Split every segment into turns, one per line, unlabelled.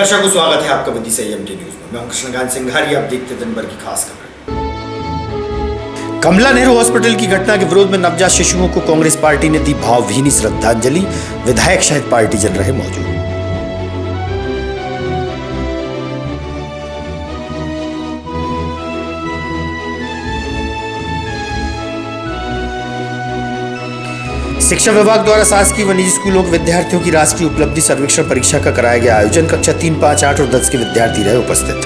दर्शकों स्वागत है आपका विधि से एमटी न्यूज में। मैं हूं कृष्णकांत सिंघारी। आप देखते दिन भर की खास खबर। कमला नेहरू हॉस्पिटल की घटना के विरोध में नवजात शिशुओं को कांग्रेस पार्टी ने दी भावभीनी श्रद्धांजलि। विधायक सहित पार्टी जन रहे मौजूद। शिक्षा विभाग द्वारा शासकीय व निजी स्कूलों के विद्यार्थियों की राष्ट्रीय उपलब्धि सर्वेक्षण परीक्षा का कराया गया आयोजन। कक्षा 3, 5, 8 और 10 के विद्यार्थी रहे उपस्थित।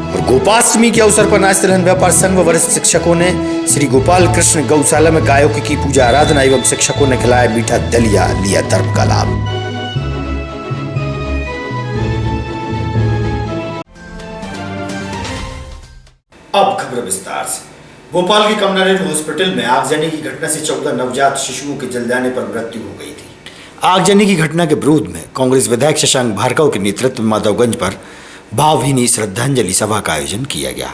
और गोपाष्टमी के अवसर पर नाच तिलहन व्यापार संघ व वरिष्ठ शिक्षकों ने श्री गोपाल कृष्ण गौशाला में गायों की पूजा आराधना एवं शिक्षकों ने खिलाया मीठा दलिया, लिया धर्म का लाभ। अब खबर विस्तार से। भोपाल के कमला नेहरू हॉस्पिटल में आगजनी की घटना से 14 नवजात शिशुओं के जल जाने पर मृत्यु हो गई थी। आगजनी की घटना के विरोध में कांग्रेस विधायक शशांक भार्गव के नेतृत्व में माधवगंज पर भावभीनी श्रद्धांजलि सभा का आयोजन किया गया।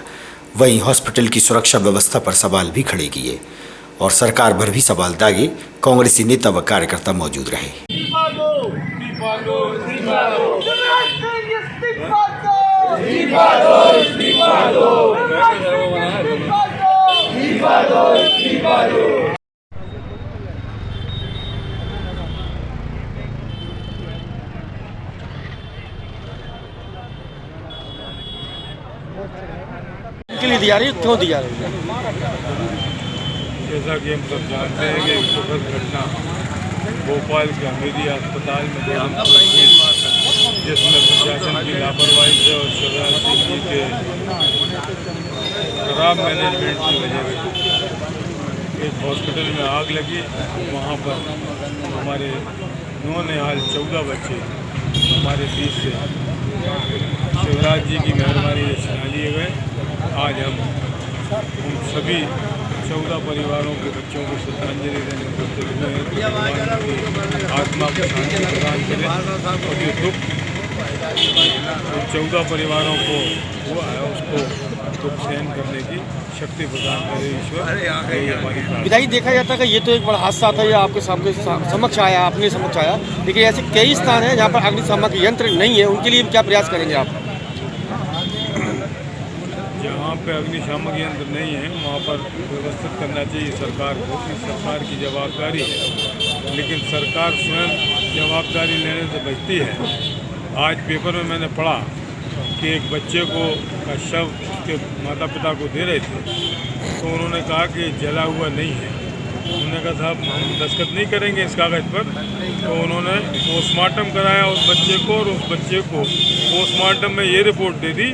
वहीं हॉस्पिटल की सुरक्षा व्यवस्था पर सवाल भी खड़े किए और सरकार पर भी सवाल दागे। कांग्रेसी नेता व कार्यकर्ता मौजूद रहे।
के लिए दिया रही, क्यों दिया रही है?
जैसा कि हम सब जानते हैं कि एक दुखद घटना भोपाल के अमीरी अस्पताल में जिसमें प्रशासन की लापरवाही से और शिवराज सिंह जी के खराब मैनेजमेंट की वजह से एक हॉस्पिटल में आग लगी। वहाँ पर हमारे नौनिहाल 14 बच्चे हमारे बीच से शिवराज जी की मेहरबानी से छिना लिए गए। आज हम उन सभी 14 परिवारों के बच्चों को श्रद्धांजलि देने उपस्थित हुए हैं कि भगवान की आत्मा को शांति प्रदान करें और जो दुख उन 14 परिवारों को हुआ है उसको दुख सहन करने की शक्ति प्रदान करे ईश्वर। यही हमारी
विधायक देखा जाता है कि ये तो एक बड़ा हादसा था, ये आपके समक्ष आया, अपने समक्ष आया, लेकिन ऐसे कई स्थान हैं जहाँ पर अग्निशामक यंत्र नहीं है, उनके लिए क्या प्रयास करेंगे आप?
जहाँ पे अग्निशामक यंत्र नहीं है वहाँ पर व्यवस्थित करना चाहिए सरकार को, कि सरकार की जवाबदारी है, लेकिन सरकार स्वयं जवाबदारी लेने से बचती है। आज पेपर में मैंने पढ़ा कि एक बच्चे को का शव उसके माता पिता को दे रहे थे, तो उन्होंने कहा कि जला हुआ नहीं है। उन्होंने कहा साहब हम दस्तखत नहीं करेंगे इस कागज़ पर, तो उन्होंने पोस्टमार्टम कराया उस बच्चे को और उस बच्चे को पोस्टमार्टम में ये रिपोर्ट दे दी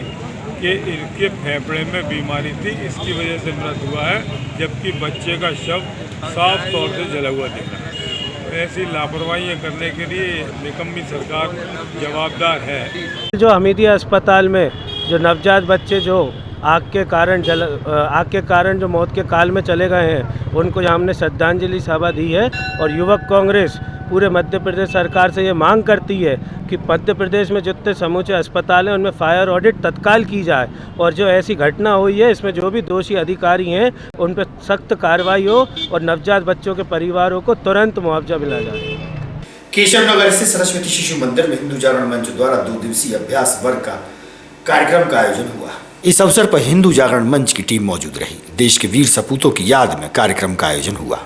कि इनके फेफड़े में बीमारी थी, इसकी वजह से मृत्यु हुआ है, जबकि बच्चे का शव साफ तौर से जला हुआ दिख रहा है। ऐसी लापरवाहियाँ करने के लिए निकम्मी सरकार जवाबदार है।
जो हमीदिया अस्पताल में जो नवजात बच्चे जो आग के कारण जो मौत के काल में चले गए हैं, उनको हमने श्रद्धांजलि सभा दी है। और युवक कांग्रेस पूरे मध्य प्रदेश सरकार से ये मांग करती है कि मध्य प्रदेश में जितने समूचे अस्पताल हैं उनमें फायर ऑडिट तत्काल की जाए और जो ऐसी घटना हुई है इसमें जो भी दोषी अधिकारी हैं उन पर सख्त कार्रवाई हो और नवजात बच्चों के परिवारों को तुरंत मुआवजा मिला जाए।
केशव नगर स्थित सरस्वती शिशु मंदिर में हिंदू जागरण मंच द्वारा 2 दिवसीय अभ्यास वर्ग का कार्यक्रम का आयोजन हुआ। इस अवसर पर हिंदू जागरण मंच की टीम मौजूद रही। देश के वीर सपूतों की याद में कार्यक्रम का आयोजन हुआ।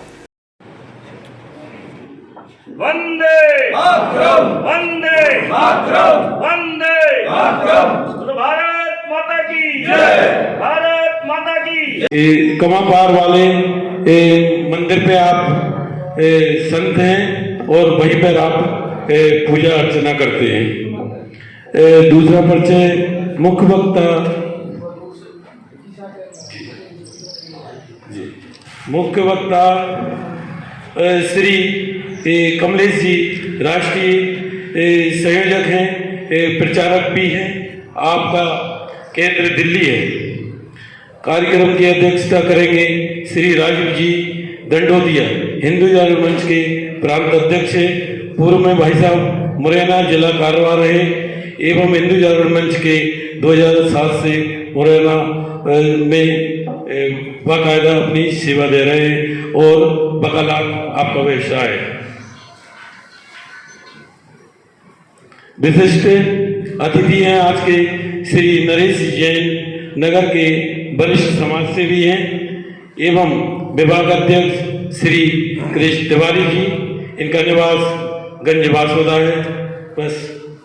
वंदे मातरम, वंदे मातरम, वंदे मातरम। भारत माता की जय, भारत माता की।
कमापार वाले मंदिर पे आप संत हैं और वहीं पर आप पूजा अर्चना करते हैं। दूसरा परिचय मुख्य वक्ता श्री कमलेश जी राष्ट्रीय संयोजक हैं, प्रचारक भी हैं। आपका केंद्र दिल्ली है। कार्यक्रम की अध्यक्षता करेंगे श्री राजीव जी दंडोतिया, हिंदू जागरण मंच के प्रांत अध्यक्ष हैं। पूर्व में भाई साहब मुरैना जिला कारवार रहे एवं हिंदू जागरण मंच के 2007 से मुरैना में बाकायदा अपनी सेवा दे रहे हैं और वकालत आपका व्यवसाय है। विशिष्ट अतिथि हैं आज के श्री नरेश जैन, नगर के वरिष्ठ समाज सेवी हैं एवं विभाग अध्यक्ष श्री कृष्ण तिवारी जी। इनका निवास गंज बासोदा है। बस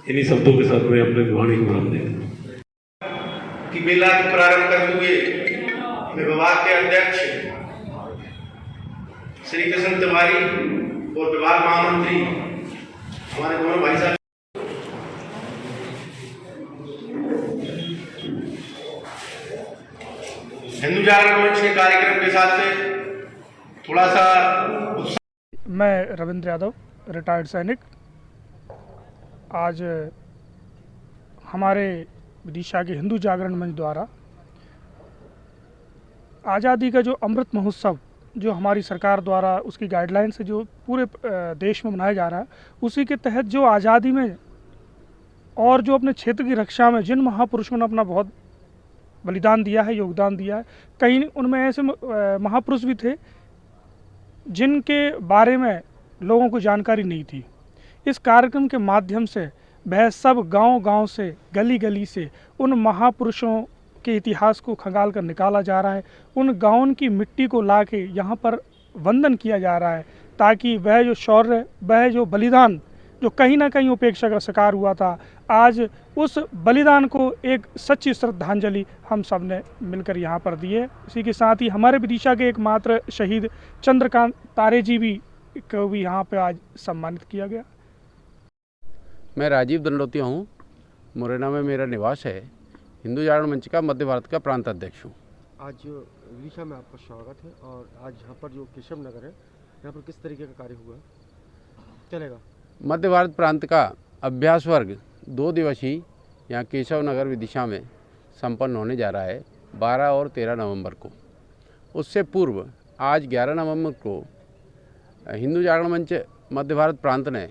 इन्हीं शब्दों के साथ मैं अपने वाणी को विराम देता हूं।
कि मेला को प्रारंभ करते हुए विभाग के अध्यक्ष श्री कृष्ण तिवारी और विभाग महामंत्री हमारे दोनों भाई साहब हिंदू जागरण मंच के कार्यक्रम के हिसाब से थोड़ा सा
मैं रविंद्र यादव, रिटायर्ड सैनिक, आज हमारे विदिशा के हिंदू जागरण मंच द्वारा आज़ादी का जो अमृत महोत्सव जो हमारी सरकार द्वारा उसकी गाइडलाइन से जो पूरे देश में मनाया जा रहा है, उसी के तहत जो आज़ादी में और जो अपने क्षेत्र की रक्षा में जिन महापुरुषों ने अपना बहुत बलिदान दिया है, योगदान दिया है, कहीं उनमें ऐसे महापुरुष भी थे जिनके बारे में लोगों को जानकारी नहीं थी। इस कार्यक्रम के माध्यम से वह सब गांव-गांव से, गली-गली से उन महापुरुषों के इतिहास को खंगाल कर निकाला जा रहा है। उन गाँव की मिट्टी को ला के यहाँ पर वंदन किया जा रहा है, ताकि वह जो शौर्य, वह जो बलिदान जो कहीं ना कहीं उपेक्षा का शिकार हुआ था, आज उस बलिदान को एक सच्ची श्रद्धांजलि हम सब ने मिलकर यहाँ पर दी है। इसी के साथ ही हमारे विदिशा के एकमात्र शहीद चंद्रकांत तारे जी को भी यहाँ पर आज सम्मानित किया गया।
मैं राजीव दंडोतिया हूँ, मुरैना में मेरा निवास है। हिंदू जागरण मंच का मध्य भारत का प्रांत अध्यक्ष हूँ।
आज विदिशा में आपका स्वागत है और आज यहाँ पर जो केशव नगर है, यहाँ पर किस तरीके का कार्य हुआ चलेगा?
मध्य भारत प्रांत का अभ्यास वर्ग 2 दिवसीय यहाँ केशव नगर विदिशा में संपन्न होने जा रहा है 12 और 13 नवंबर को। उससे पूर्व आज 11 नवंबर को हिंदू जागरण मंच मध्य भारत प्रांत ने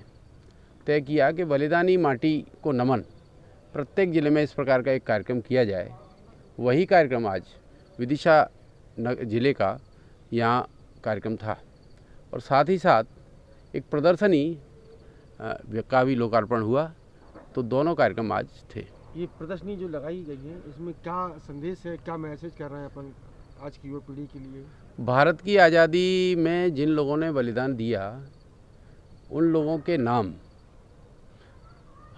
तय किया कि बलिदानी माटी को नमन प्रत्येक ज़िले में इस प्रकार का एक कार्यक्रम किया जाए। वही कार्यक्रम आज विदिशा ज़िले का यहाँ कार्यक्रम था और साथ ही साथ एक प्रदर्शनी का भी लोकार्पण हुआ। तो दोनों कार्यक्रम आज थे।
ये प्रदर्शनी जो लगाई गई है, इसमें क्या संदेश है, क्या मैसेज कर रहे हैं अपन आज की युवा पीढ़ी के लिए?
भारत की आज़ादी में जिन लोगों ने बलिदान दिया, उन लोगों के नाम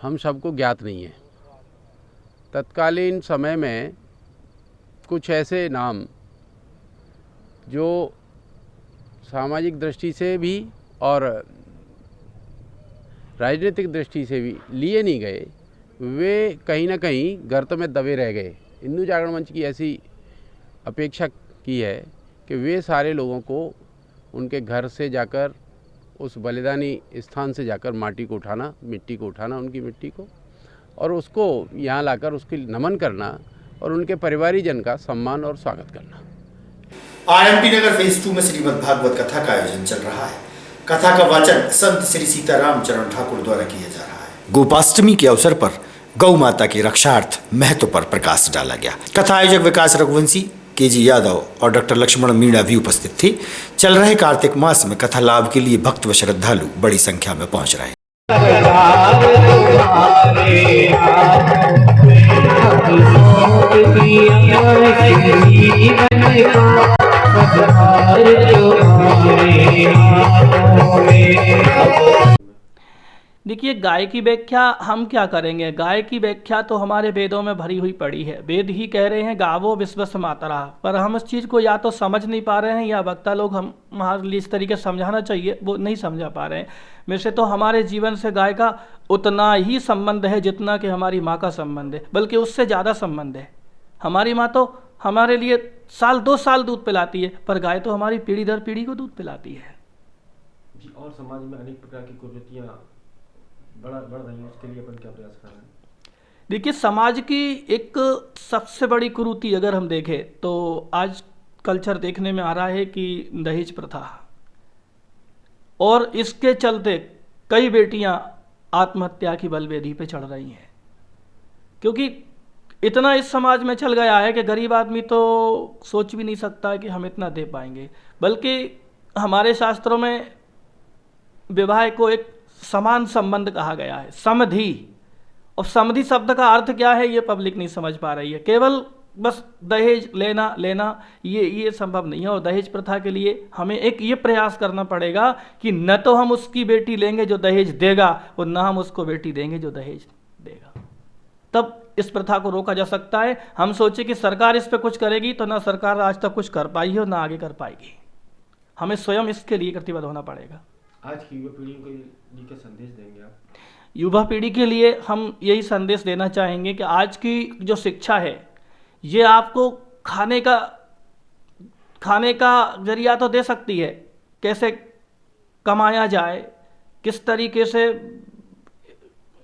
हम सबको ज्ञात नहीं है। तत्कालीन समय में कुछ ऐसे नाम जो सामाजिक दृष्टि से भी और राजनीतिक दृष्टि से भी लिए नहीं गए, वे कहीं ना कहीं गर्त में दबे रह गए। हिंदू जागरण मंच की ऐसी अपेक्षा की है कि वे सारे लोगों को उनके घर से जाकर, उस बलिदानी स्थान से जाकर माटी को उठाना, मिट्टी को उठाना, उनकी मिट्टी को, और उसको यहाँ लाकर उसके नमन करना और उनके परिवारीजन का सम्मान और स्वागत करना।
आरएमपी नगर फेज 2 में श्रीमद् भागवत कथा का आयोजन चल रहा है। कथा का वाचन संत श्री सीताराम चरण ठाकुर द्वारा किया जा रहा है। गोपाष्टमी के अवसर पर गौ माता की रक्षार्थ महत्व पर प्रकाश डाला गया। कथा आयोजक विकास रघुवंशी, केजी यादव और डॉक्टर लक्ष्मण मीणा भी उपस्थित थे। चल रहे कार्तिक मास में कथा लाभ के लिए भक्त व श्रद्धालु बड़ी संख्या में पहुंच रहे हैं।
देखिए, गाय की व्याख्या हम क्या करेंगे? गाय की व्याख्या तो हमारे वेदों में भरी हुई पड़ी है। वेद ही कह रहे हैं गावो विश्वस्य मातरा, पर हम इस चीज़ को या तो समझ नहीं पा रहे हैं या वक्ता लोग हम हमारे लिए इस तरीके से समझाना चाहिए, वो नहीं समझा पा रहे हैं। वैसे तो हमारे जीवन से गाय का उतना ही संबंध है जितना कि हमारी माँ का संबंध है, बल्कि उससे ज़्यादा संबंध है। हमारी माँ तो हमारे लिए 2 साल दूध पिलाती है, पर गाय तो हमारी पीढ़ी दर पीढ़ी को दूध पिलाती है।
और समाज में अनेक प्रकार की कुरीतियाँ बढ़ रही हैं, उसके लिए अपन क्या प्रयास कर रहे हैं?
देखिए, समाज की एक सबसे बड़ी कुरीति अगर हम देखें तो आज कल्चर देखने में आ रहा है कि दहेज प्रथा, और इसके चलते कई बेटियां आत्महत्या की बलवेदी पे चढ़ रही हैं। क्योंकि इतना इस समाज में चल गया है कि गरीब आदमी तो सोच भी नहीं सकता है कि हम इतना दे पाएंगे। बल्कि हमारे शास्त्रों में विवाह को एक समान संबंध कहा गया है, समधि। और समधि शब्द का अर्थ क्या है ये पब्लिक नहीं समझ पा रही है। केवल बस दहेज लेना ये संभव नहीं है। और दहेज प्रथा के लिए हमें एक ये प्रयास करना पड़ेगा कि न तो हम उसकी बेटी लेंगे जो दहेज देगा और न हम उसको बेटी देंगे जो दहेज देगा। तब इस प्रथा को रोका जा सकता है। हम सोचे कि सरकार इस पे कुछ करेगी तो ना सरकार आज तक कुछ कर पाई है और ना आगे कर पाएगी। हमें स्वयं इसके लिए प्रतिबद्ध होना पड़ेगा।
आज की युवा पीढ़ी को ये क्या संदेश देंगे आप?
युवा पीढ़ी के लिए हम यही संदेश देना चाहेंगे कि आज की जो शिक्षा है ये आपको खाने का जरिया तो दे सकती है, कैसे कमाया जाए, किस तरीके से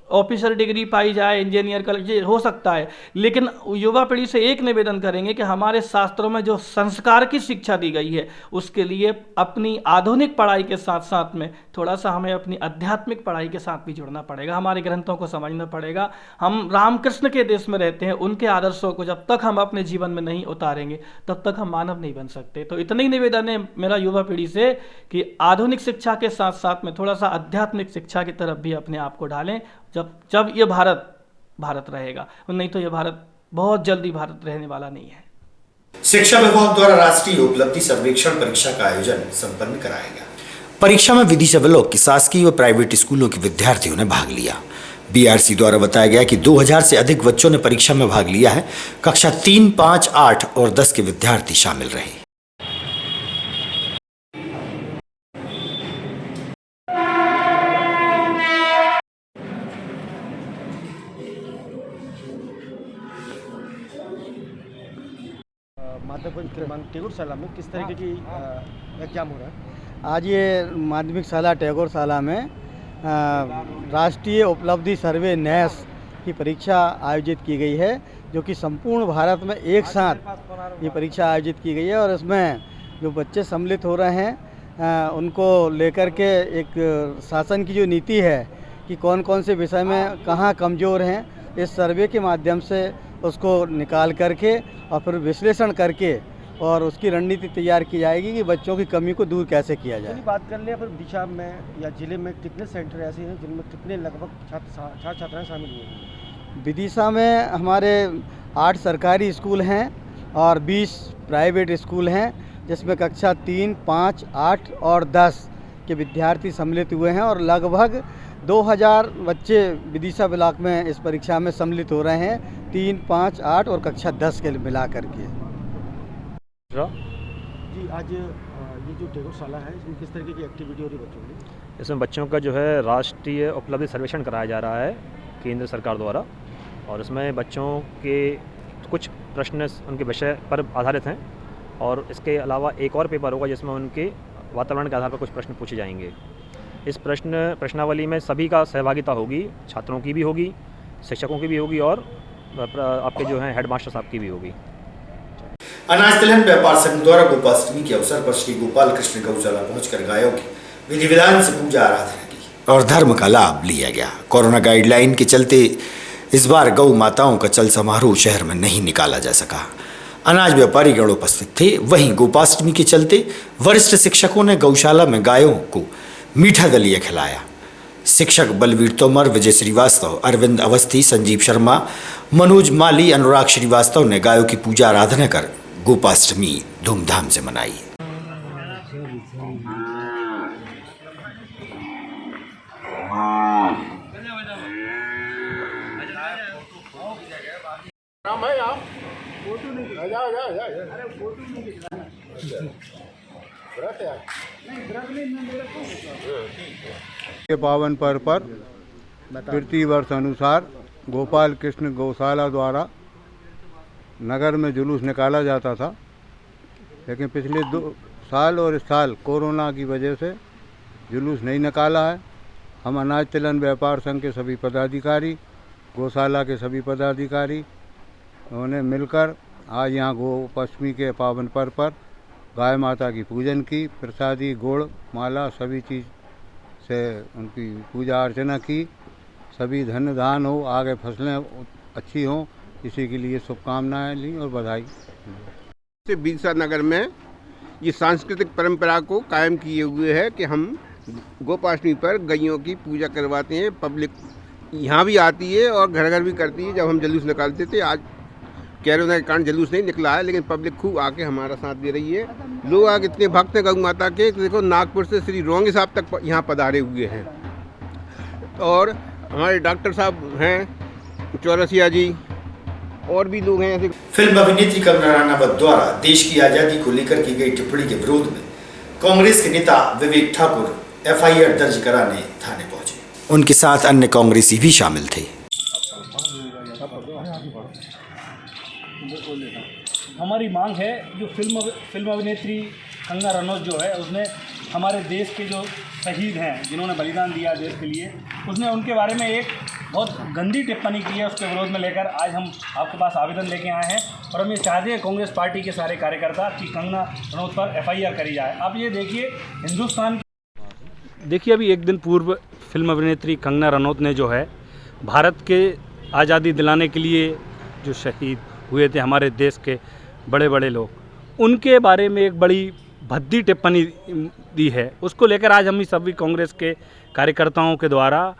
ऑफिसर डिग्री पाई जाए, इंजीनियर का ये हो सकता है। लेकिन युवा पीढ़ी से एक निवेदन करेंगे कि हमारे शास्त्रों में जो संस्कार की शिक्षा दी गई है उसके लिए अपनी आधुनिक पढ़ाई के साथ साथ में थोड़ा सा हमें अपनी आध्यात्मिक पढ़ाई के साथ भी जुड़ना पड़ेगा। हमारे ग्रंथों को समझना पड़ेगा। हम रामकृष्ण के देश में रहते हैं, उनके आदर्शों को जब तक हम अपने जीवन में नहीं उतारेंगे तब तक हम मानव नहीं बन सकते। तो इतना ही निवेदन है मेरा युवा पीढ़ी से कि आधुनिक शिक्षा के साथ साथ में थोड़ा सा आध्यात्मिक शिक्षा की तरफ भी अपने आप को डालें। जब ये भारत रहेगा, नहीं तो ये भारत बहुत जल्दी भारत रहने वाला नहीं है।
शिक्षा विभाग द्वारा राष्ट्रीय उपलब्धि सर्वेक्षण परीक्षा का आयोजन संपन्न कराया गया। परीक्षा में विदिशा ब्लॉक के शासकीय व प्राइवेट स्कूलों के विद्यार्थियों ने भाग लिया। बीआरसी द्वारा बताया गया कि 2000 से अधिक बच्चों ने परीक्षा में भाग लिया है। कक्षा 3, 5, 8 और 10 के विद्यार्थी शामिल रहे।
माधवगंज क्रमांक टेगोर शाला में किस तरीके की एग्जाम हो रहा है?
आज ये माध्यमिक शाला टेगोर शाला में राष्ट्रीय उपलब्धि सर्वे NAS की परीक्षा आयोजित की गई है, जो कि संपूर्ण भारत में एक साथ ये परीक्षा आयोजित की गई है। और इसमें जो बच्चे सम्मिलित हो रहे हैं उनको लेकर के एक शासन की जो नीति है कि कौन कौन से विषय में कहाँ कमज़ोर हैं, इस सर्वे के माध्यम से उसको निकाल करके और फिर विश्लेषण करके और उसकी रणनीति तैयार की जाएगी कि बच्चों की कमी को दूर कैसे किया जाए।
बात कर लें फिर दिशा में या जिले में कितने सेंटर ऐसे हैं जिनमें कितने लगभग छात्र छात्राएं शामिल हुए हैं?
विदिशा में हमारे 8 सरकारी स्कूल हैं और 20 प्राइवेट स्कूल हैं, जिसमें कक्षा 3, 5, 8 और 10 के विद्यार्थी सम्मिलित हुए हैं। और लगभग 2000 बच्चे विदिशा ब्लॉक में इस परीक्षा में सम्मिलित हो रहे हैं, 3, 5, 8 और कक्षा 10 के मिला करके।
जी, आज ये जो टेगोर शाला है इसमें किस तरीके की एक्टिविटी हो रही है बच्चों की?
इसमें बच्चों का जो है राष्ट्रीय उपलब्धि सर्वेक्षण कराया जा रहा है केंद्र सरकार द्वारा, और इसमें बच्चों के कुछ प्रश्न उनके विषय पर आधारित हैं और इसके अलावा एक और पेपर होगा जिसमें उनके वातावरण के आधार पर कुछ प्रश्न पूछे जाएंगे। इस प्रश्नावली में सभी का सहभागिता होगी, छात्रों की भी होगी, शिक्षकों की भी होगी और आपके जो हैं हेडमास्टर साहब की भी होगी।
अनाज तिलहन व्यापार संघ द्वारा गोपाष्टमी के अवसर पर श्री गोपाल कृष्ण गौशाला पहुंचकर गायों की विधि विधान से पूजा आराधना की और धर्म का लाभ लिया गया। कोरोना गाइडलाइन के चलते इस बार गौ माताओं का चल समारोह शहर में नहीं निकाला जा सका। अनाज व्यापारी गण उपस्थित थे। वहीं गोपाष्टमी के चलते वरिष्ठ शिक्षकों ने गौशाला में गायों को मीठा दलिया खिलाया। शिक्षक बलवीर तोमर, विजय श्रीवास्तव, अरविंद अवस्थी, संजीव शर्मा, मनोज माली, अनुराग श्रीवास्तव ने गायों की पूजा आराधना कर गोपाष्टमी धूमधाम से मनाई।
के पावन पर्व पर प्रति वर्ष अनुसार गोपाल कृष्ण गौशाला द्वारा नगर में जुलूस निकाला जाता था, लेकिन पिछले 2 साल और इस साल कोरोना की वजह से जुलूस नहीं निकाला है। हम अनाज तिलहन व्यापार संघ के सभी पदाधिकारी, गौशाला के सभी पदाधिकारी उन्होंने मिलकर आज यहाँ गोपाष्टमी के पावन पर्व पर गाय माता की पूजन की, प्रसादी, गुड़, माला सभी चीज़ से उनकी पूजा अर्चना की। सभी धन्य धान हो, आगे फसलें अच्छी हों इसी के लिए शुभकामनाएं ली और बधाई।
से बिरसा नगर में ये सांस्कृतिक परंपरा को कायम किए हुए है कि हम गोपाष्टमी पर गैयों की पूजा करवाते हैं। पब्लिक यहाँ भी आती है और घर घर भी करती है। जब हम जुलूस निकालते थे, आज कोरोना के कारण जुलूस नहीं निकला है, लेकिन पब्लिक खूब आके हमारा साथ दे रही है। लोग आगे इतने भक्त हैं गौ माता के, देखो नागपुर से श्री रोंगे साहब तक यहाँ पधारे हुए हैं। और हमारे डॉक्टर साहब हैं चौरसिया जी, और भी लोग हैं ऐसे।
फिल्म अभिनेत्री कंगना रनावत द्वारा देश की आजादी को लेकर की गई टिप्पणी के विरोध में कांग्रेस के नेता विवेक ठाकुर एफआईआर दर्ज कराने थाने पहुंचे। उनके साथ अन्य कांग्रेसी भी शामिल थे।
हमारी मांग है जो फिल्म अभिनेत्री कंगना रनौत जो है, उसने हमारे देश के जो शहीद हैं जिन्होंने बलिदान दिया देश के लिए, उसने उनके बारे में एक बहुत गंदी टिप्पणी की है। उसके विरोध में लेकर आज हम आपके पास आवेदन लेके आए हैं और हम ये चाहते हैं कांग्रेस पार्टी के सारे कार्यकर्ता कि कंगना रनौत पर एफआईआर करी जाए। आप ये देखिए, हिंदुस्तान
देखिए, अभी एक दिन पूर्व फिल्म अभिनेत्री कंगना रनौत ने जो है भारत के आज़ादी दिलाने के लिए जो शहीद हुए थे हमारे देश के बड़े बड़े लोग, उनके बारे में एक बड़ी भद्दी टिप्पणी दी है। उसको लेकर आज हम सभी कांग्रेस के कार्यकर्ताओं के द्वारा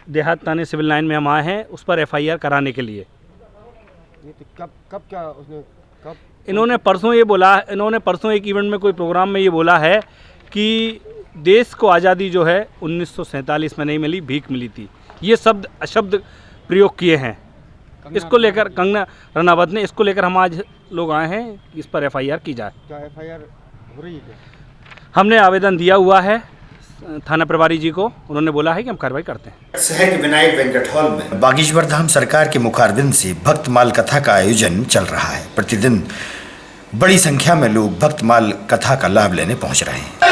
देहात थाने सिविल लाइन में हम आए हैं उस पर एफआईआर कराने के लिए।
कब क्या उसने कब
इन्होंने परसों एक इवेंट में कोई प्रोग्राम में ये बोला है कि देश को आज़ादी जो है 1947 में नहीं मिली, भीख मिली थी। ये शब्द प्रयोग किए हैं। इसको लेकर कंगना रनावत ने, इसको लेकर हम आज लोग आए हैं इस पर एफआईआर की जाए।
क्या एफआईआर हो रही है क्या?
हमने आवेदन दिया हुआ है थाना प्रभारी जी को, उन्होंने बोला है कि हम कार्रवाई करते हैं।
शहर के विनायक वेंकट हॉल में बागेश्वर धाम सरकार के मुखारबिंद से भक्तमाल कथा का आयोजन चल रहा है। प्रतिदिन बड़ी संख्या में लोग भक्तमाल कथा का लाभ लेने पहुंच रहे हैं।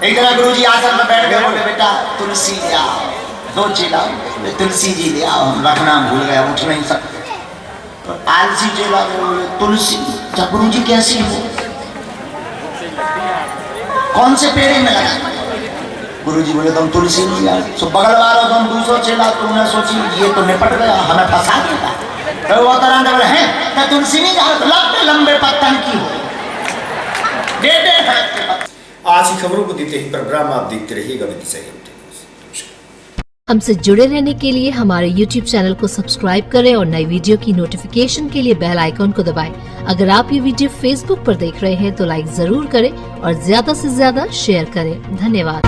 एक दिन गुरु जी आसन में बैठ गए, बोले बेटा तुलसी ले आओ। दो चीला तुलसी जी ले आओ, रखना भूल गया, उठ नहीं सकते। तो आलसी चेला बोले तुलसी। जब गुरु जी कैसी हो, कौन से पेड़े में लगा? गुरु जी बोले तुम तुलसी नहीं यार। सो बगल वाला तुम दूसरा चेला, तुमने सोची ये तो निपट गया, हमें फंसा देगा। तो वो तरह बोले हैं तो तुलसी नहीं जा, लंबे लंबे पत्तन की हो।
आज की खबरों को देते ही प्रोग्राम आप देखते रहिएगा विधि संयम।
हमसे जुड़े रहने के लिए हमारे YouTube चैनल को सब्सक्राइब करें और नई वीडियो की नोटिफिकेशन के लिए बेल आइकॉन को दबाएं। अगर आप ये वीडियो Facebook पर देख रहे हैं तो लाइक जरूर करें और ज्यादा से ज्यादा शेयर करें। धन्यवाद।